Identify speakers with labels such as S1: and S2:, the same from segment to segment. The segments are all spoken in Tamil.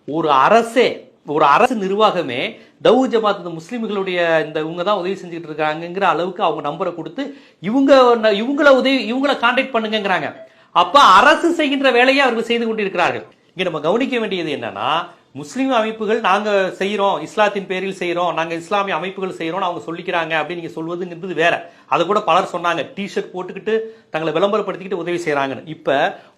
S1: ஒரு அரசு நிர்வாகமே தௌ ஜமாத் முஸ்லிம்களுடைய இந்த இவங்க தான் உதவி செஞ்சுட்டு இருக்காங்கிற அளவுக்கு அவங்க நம்பரை கொடுத்து இவங்கள கான்டாக்ட் பண்ணுங்கிறாங்க. அப்ப அரசு செய்கின்ற வேலையை அவர்கள் செய்து கொண்டிருக்கிறார்கள். இங்க நம்ம கவனிக்க வேண்டியது என்னன்னா, முஸ்லீம் அமைப்புகள் நாங்க செய்யறோம், இஸ்லாத்தின் பேரில் செய்யறோம், நாங்க இஸ்லாமிய அமைப்புகள் செய்யறோம் அவங்க சொல்லிக்கிறாங்க அப்படின்னு நீங்க சொல்வதுங்கிறது வேற. அது கூட பலர் சொன்னாங்க, டிஷர்ட் போட்டுக்கிட்டு தங்களை விளம்பரப்படுத்திக்கிட்டு உதவி செய்யறாங்கன்னு. இப்ப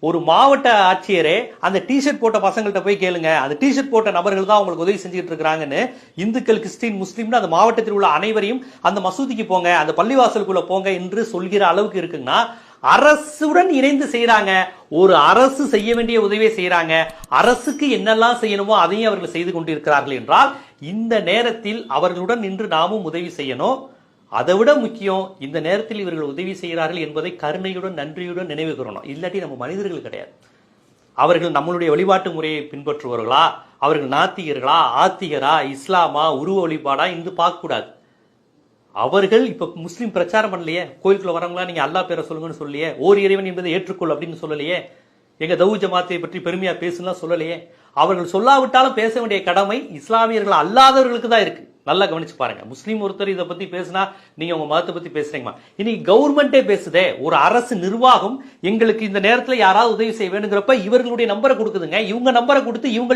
S1: ஒரு மாவட்ட ஆட்சியரே அந்த டிஷர்ட் போட்ட பசங்கள்ட்ட போய் கேளுங்க, அந்த டிஷர்ட் போட்ட நபர்கள் தான் உங்களுக்கு உதவி செஞ்சுட்டு இருக்காங்கன்னு, இந்துக்கள், கிறிஸ்டின், முஸ்லீம்னு அந்த மாவட்டத்தில் உள்ள அனைவரையும் அந்த மசூதிக்கு போங்க, அந்த பள்ளிவாசலுக்குள்ள போங்க என்று சொல்கிற அளவுக்கு இருக்குன்னா, அரசுடன் இணைந்து செய்யறாங்க. ஒரு அரசு செய்ய வேண்டிய உதவியை செய்யறாங்க. அரசுக்கு என்னெல்லாம் செய்யணுமோ அதையும் அவர்கள் செய்து கொண்டிருக்கிறார்கள் என்றால், இந்த நேரத்தில் அவர்களுடன் நின்று நாமும் உதவி செய்யணும். அதை விட முக்கியம், இந்த நேரத்தில் இவர்கள் உதவி செய்கிறார்கள் என்பதை கருணையுடன், நன்றியுடன் நினைவு கூறணும். இல்லாட்டி நம்ம மனிதர்கள் கிடையாது. அவர்கள் நம்மளுடைய வழிபாட்டு முறையை பின்பற்றுவார்களா, அவர்கள் நாத்திகர்களா, ஆத்திகரா, இஸ்லாமா, உருவ வழிபாடா என்று பார்க்க கூடாது. அவர்கள் இப்ப முஸ்லீம் பிரச்சாரம் பண்ணலையே, கோயிலுக்குள்ள வரவங்களா நீங்க அல்லாஹ் பேரை சொல்லுங்கன்னு சொல்லியே, ஓர் இறைவன் என்பதை ஏற்றுக்கொள் அப்படின்னு சொல்லலையே, எங்க தௌ ஜமாத்தை பற்றி பெருமையா பேசுலாம் சொல்லலையே. அவர்கள் சொல்லாவிட்டாலும் பேச வேண்டிய கடமை இஸ்லாமியர்கள் அல்லாதவர்களுக்கு தான் இருக்கு. நல்லா கவனிச்சு பாருங்க. முஸ்லீம் ஒருத்தர் இதை பத்தி பேசினா நீங்க உங்க மதத்தை பத்தி பேசுறீங்கம்மா. இன்னைக்கு கவர்மெண்டே பேசுதே, ஒரு அரசு நிர்வாகம் எங்களுக்கு இந்த நேரத்தில் யாராவது உதவி செய்ய வேணுங்கிறப்ப இவர்களுடைய நம்பரை கொடுக்குதுங்க. இவங்க நம்பரை கொடுத்து இவங்க